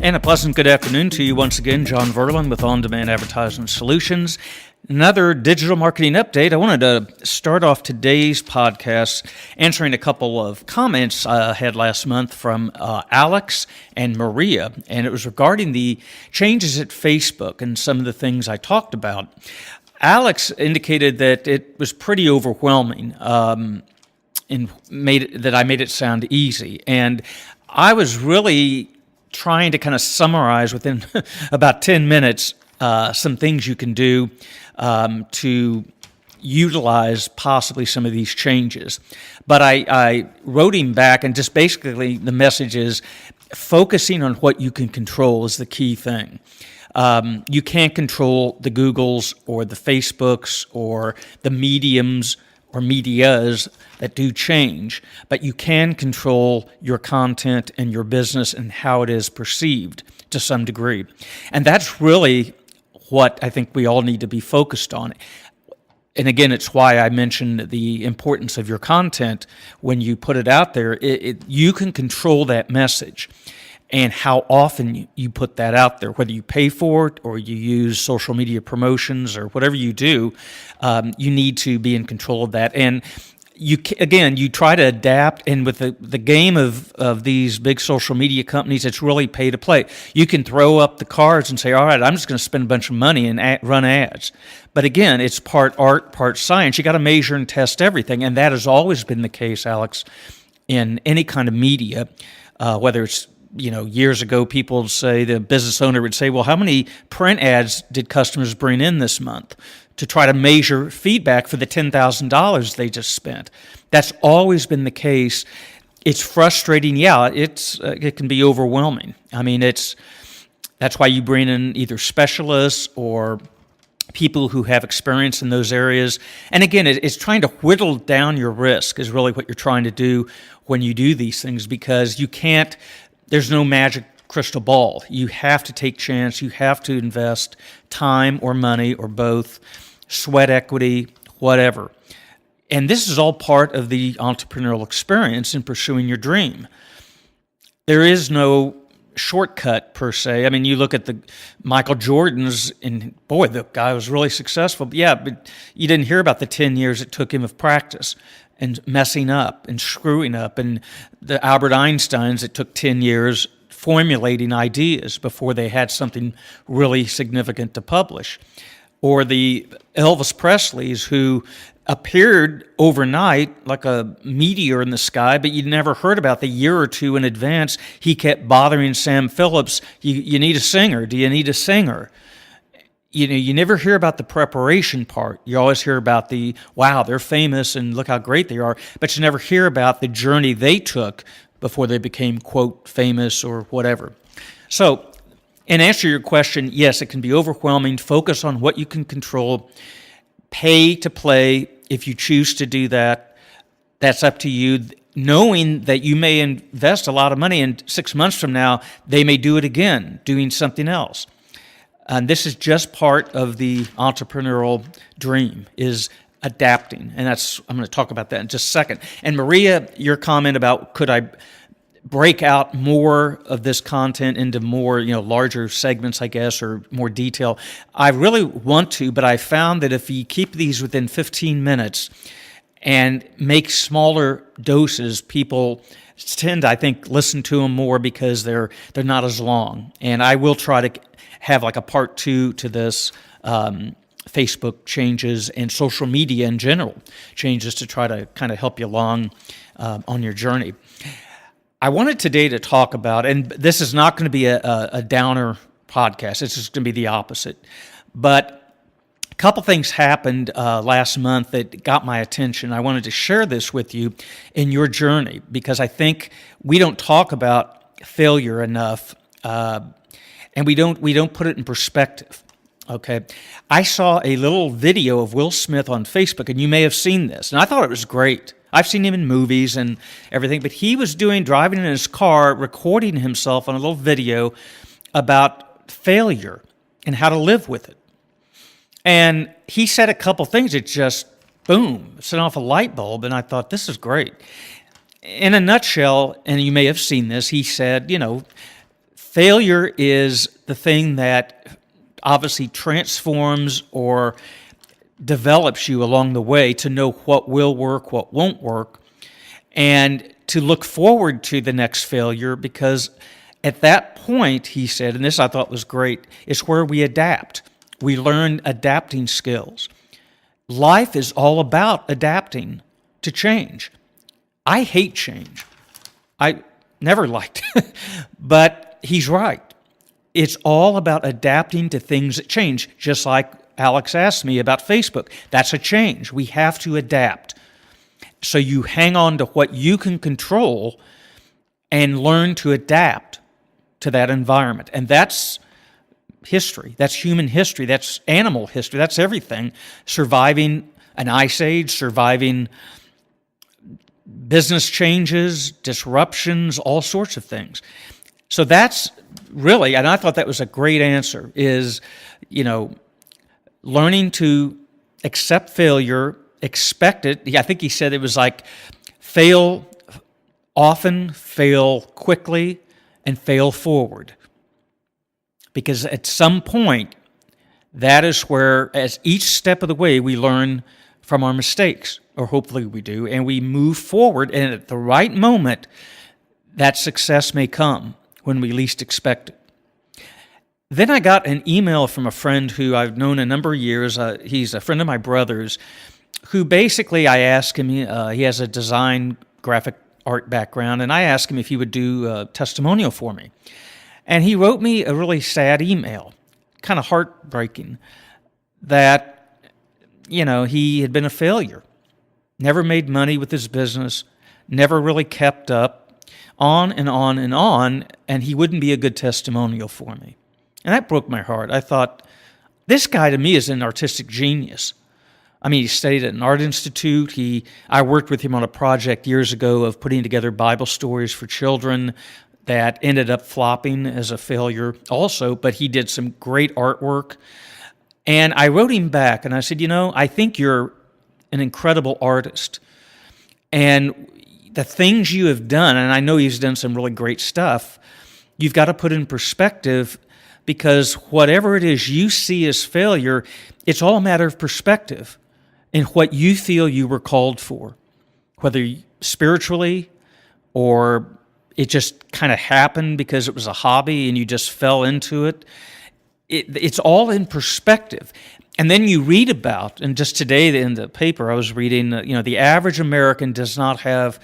And a pleasant good afternoon to you once again. John Verlin with On-Demand Advertising Solutions. Another digital marketing update. I wanted to start off today's podcast answering a couple of comments I had last month from Alex and Maria, and it was regarding the changes at Facebook and some of the things I talked about. Alex indicated that it was pretty overwhelming and I made it sound easy, and I was really trying to kind of summarize within about 10 minutes some things you can do to utilize possibly some of these changes. But I wrote him back, and just basically the message is focusing on what you can control is the key thing. You can't control the Googles or the Facebooks or the mediums or medias that do change, but you can control your content and your business and how it is perceived to some degree. And that's really what I think we all need to be focused on. And again, it's why I mentioned the importance of your content when you put it out there. You can control that message and how often you put that out there, whether you pay for it or you use social media promotions or whatever you do. You need to be in control of that. And you try to adapt, and with the game of these big social media companies, it's really pay to play. You can throw up the cards and say, all right, I'm just going to spend a bunch of money and run ads. But again, it's part art, part science. You got to measure and test everything, and that has always been the case, Alex, in any kind of media, whether it's years ago, people would say, the business owner would say, well, how many print ads did customers bring in this month, to try to measure feedback for the $10,000 they just spent. That's always been the case. It's frustrating. Yeah, it can be overwhelming. I mean, that's why you bring in either specialists or people who have experience in those areas. And again, it's trying to whittle down your risk is really what you're trying to do when you do these things, because there's no magic crystal ball. You have to take chance. You have to invest time or money or both, sweat equity, whatever. And this is all part of the entrepreneurial experience in pursuing your dream. There is no shortcut per se. I mean, you look at the Michael Jordans, and boy, the guy was really successful. But you didn't hear about the 10 years it took him of practice and messing up and screwing up. And the Albert Einsteins, it took 10 years formulating ideas before they had something really significant to publish. Or the Elvis Presleys, who appeared overnight like a meteor in the sky, but you never heard about the year or two in advance. He kept bothering Sam Phillips, you need a singer, do you need a singer? You never hear about the preparation part. You always hear about wow, they're famous and look how great they are, but you never hear about the journey they took before they became, quote, famous or whatever. So, in answer to your question, yes, it can be overwhelming. Focus on what you can control. Pay to play if you choose to do that. That's up to you. Knowing that you may invest a lot of money, and 6 months from now, they may do it again, doing something else. And this is just part of the entrepreneurial dream, is adapting. And I'm going to talk about that in just a second. And Maria, your comment about could I break out more of this content into more, larger segments, I guess, or more detail. I really want to, but I found that if you keep these within 15 minutes and make smaller doses, people tend to, I think, listen to them more because they're not as long. And I will try to have like a part 2 to this Facebook changes and social media in general changes to try to kind of help you along on your journey. I wanted today to talk about, and this is not going to be a downer podcast, it's just going to be the opposite, but a couple things happened last month that got my attention. I wanted to share this with you in your journey, because I think we don't talk about failure enough, and we don't put it in perspective. Okay, I saw a little video of Will Smith on Facebook, and you may have seen this, and I thought it was great. I've seen him in movies and everything, but he was driving in his car, recording himself on a little video about failure and how to live with it. And he said a couple things that just, boom, set off a light bulb, and I thought, this is great. In a nutshell, and you may have seen this, he said, Failure is the thing that obviously transforms or develops you along the way to know what will work, what won't work, and to look forward to the next failure, because at that point, he said, and this I thought was great, is where we adapt. We learn adapting skills. Life is all about adapting to change. I hate change. I never liked it, but he's right. It's all about adapting to things that change, just like Alex asked me about Facebook. That's a change. We have to adapt. So you hang on to what you can control and learn to adapt to that environment. And that's history. That's human history. That's animal history. That's everything. Surviving an ice age, surviving business changes, disruptions, all sorts of things. So that's really, and I thought that was a great answer, is, learning to accept failure, expect it. I think he said it was like fail often, fail quickly, and fail forward. Because at some point, that is where, as each step of the way, we learn from our mistakes, or hopefully we do, and we move forward, and at the right moment, that success may come when we least expect it. Then I got an email from a friend who I've known a number of years. He's a friend of my brother's, who basically I asked him, he has a design graphic art background, and I asked him if he would do a testimonial for me. And he wrote me a really sad email, kind of heartbreaking, that, he had been a failure, never made money with his business, never really kept up, on and on and on, and he wouldn't be a good testimonial for me. And that broke my heart. I thought, this guy to me is an artistic genius. I mean, he studied at an art institute. I worked with him on a project years ago of putting together Bible stories for children that ended up flopping as a failure also, but he did some great artwork. And I wrote him back and I said, I think you're an incredible artist. And the things you have done, and I know he's done some really great stuff, you've got to put in perspective, because whatever it is you see as failure, it's all a matter of perspective and what you feel you were called for, whether spiritually or it just kind of happened because it was a hobby and you just fell into it. It's all in perspective. And then you read about, and just today in the paper I was reading, the average American does not have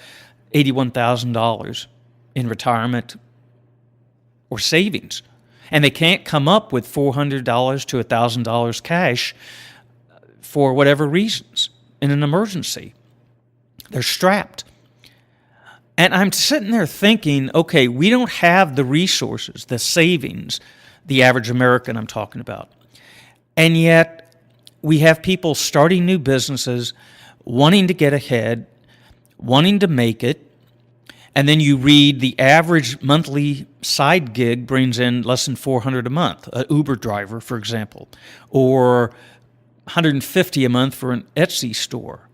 $81,000 in retirement or savings. And they can't come up with $400 to $1,000 cash for whatever reasons in an emergency. They're strapped. And I'm sitting there thinking, okay, we don't have the resources, the savings, the average American I'm talking about. And yet we have people starting new businesses, wanting to get ahead, wanting to make it. And then you read the average monthly side gig brings in less than $400 a month, an Uber driver, for example, or $150 a month for an Etsy store,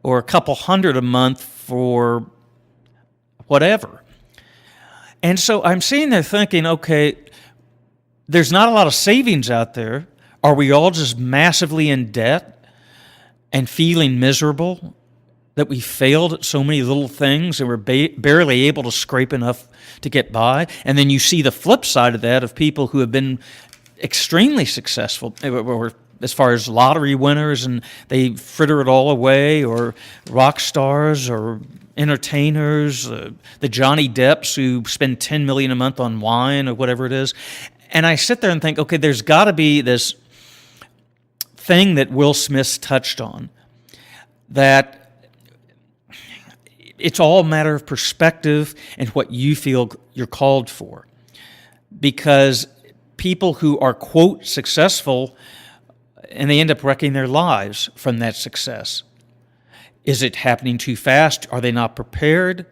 or a couple hundred a month for whatever. And so I'm sitting there thinking, okay, there's not a lot of savings out there. Are we all just massively in debt and feeling miserable that we failed at so many little things and we're barely able to scrape enough to get by? And then you see the flip side of that, of people who have been extremely successful, or as far as lottery winners, and they fritter it all away, or rock stars or entertainers, the Johnny Depps who spend $10 million a month on wine or whatever it is. And I sit there and think, okay, there's got to be this thing that Will Smith touched on, that it's all a matter of perspective and what you feel you're called for. Because people who are, quote, successful, and they end up wrecking their lives from that success. Is it happening too fast? Are they not prepared?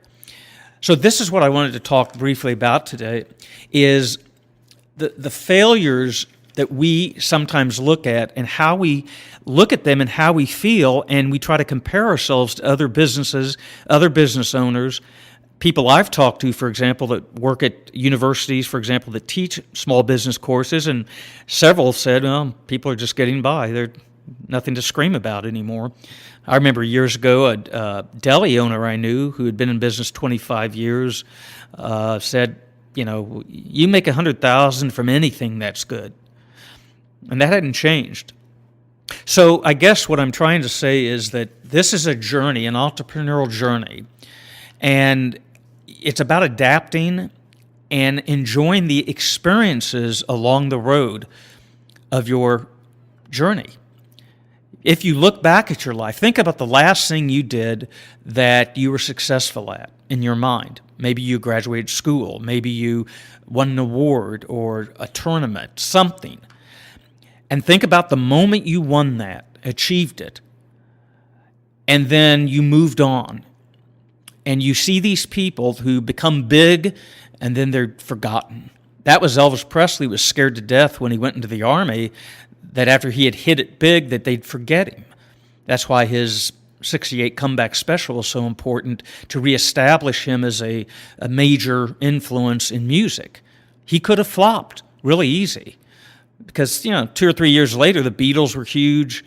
So this is what I wanted to talk briefly about today, is the failures that we sometimes look at and how we look at them and how we feel, and we try to compare ourselves to other businesses, other business owners, people I've talked to, for example, that work at universities, for example, that teach small business courses, and several said, well, people are just getting by. There's nothing to scream about anymore. I remember years ago, a deli owner I knew who had been in business 25 years said, you make $100,000 from anything, that's good. And that hadn't changed. So I guess what I'm trying to say is that this is a journey, an entrepreneurial journey, and it's about adapting and enjoying the experiences along the road of your journey. If you look back at your life, think about the last thing you did that you were successful at in your mind. Maybe you graduated school, maybe you won an award or a tournament, something. And think about the moment you won that, achieved it, and then you moved on. And you see these people who become big and then they're forgotten. That was Elvis Presley was scared to death when he went into the army that after he had hit it big that they'd forget him. That's why his 68 comeback special is so important, to reestablish him as a major influence in music. He could have flopped really easy because, 2 or 3 years later, the Beatles were huge,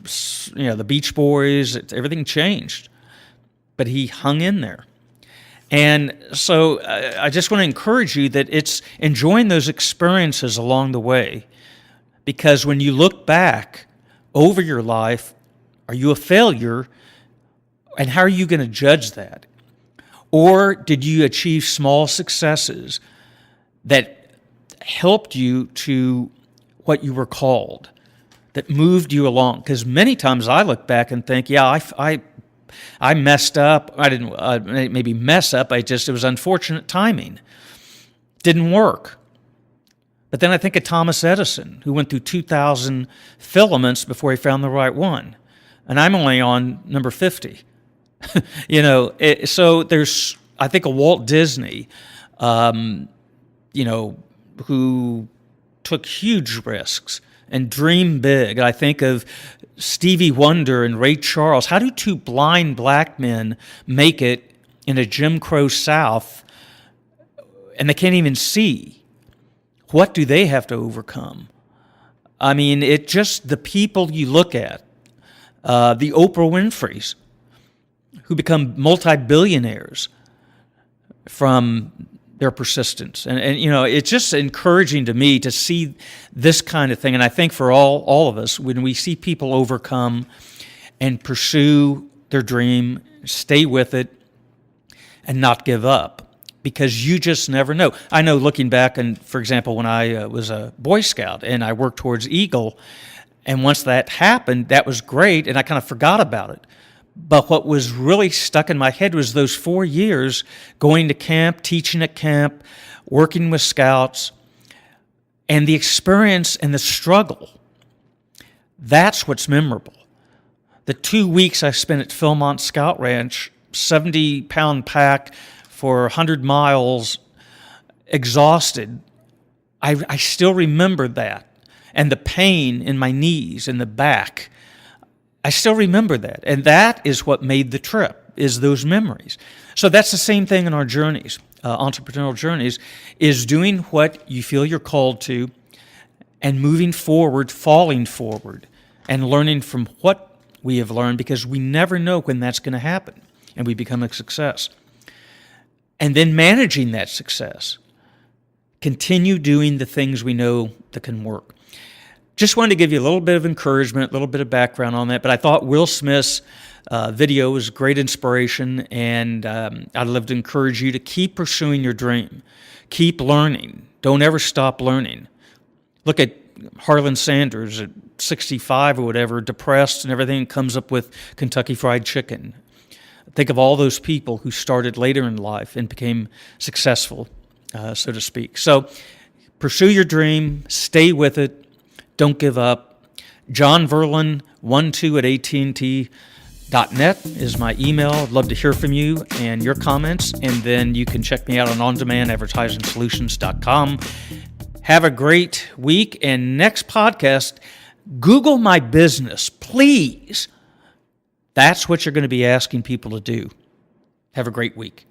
the Beach Boys, everything changed. But he hung in there. And so I just want to encourage you that it's enjoying those experiences along the way, because when you look back over your life, are you a failure? And how are you going to judge that? Or did you achieve small successes that helped you to what you were called, that moved you along? Because many times I look back and think, I messed up. I didn't maybe mess up. It was unfortunate timing. Didn't work. But then I think of Thomas Edison, who went through 2,000 filaments before he found the right one. And I'm only on number 50. So there's, I think, of Walt Disney, who took huge risks and dreamed big. I think of Stevie Wonder and Ray Charles. How do two blind black men make it in a Jim Crow South and they can't even see? What do they have to overcome? I mean, it just the people you look at, the Oprah Winfreys, who become multi-billionaires from their persistence. And it's just encouraging to me to see this kind of thing. And I think for all of us, when we see people overcome and pursue their dream, stay with it, and not give up, because you just never know. I know looking back, and for example, when I was a Boy Scout and I worked towards Eagle, and once that happened, that was great, and I kind of forgot about it. But what was really stuck in my head was those 4 years going to camp, teaching at camp, working with scouts, and the experience and the struggle. That's what's memorable. The 2 weeks I spent at Philmont Scout Ranch, 70-pound pack for 100 miles, exhausted, I still remember that. And the pain in my knees and the back, I still remember that. And that is what made the trip, is those memories. So that's the same thing in our journeys, entrepreneurial journeys, is doing what you feel you're called to and moving forward, falling forward, and learning from what we have learned, because we never know when that's going to happen and we become a success. And then managing that success. Continue doing the things we know that can work. Just wanted to give you a little bit of encouragement, a little bit of background on that, but I thought Will Smith's video was great inspiration, and I'd love to encourage you to keep pursuing your dream. Keep learning. Don't ever stop learning. Look at Harlan Sanders at 65 or whatever, depressed and everything, comes up with Kentucky Fried Chicken. Think of all those people who started later in life and became successful, so to speak. So pursue your dream, stay with it, don't give up. John Verlin, 12@AT&T.net is my email. I'd love to hear from you and your comments, and then you can check me out on ondemandadvertisingsolutions.com. Have a great week, and next podcast, Google my business, please. That's what you're going to be asking people to do. Have a great week.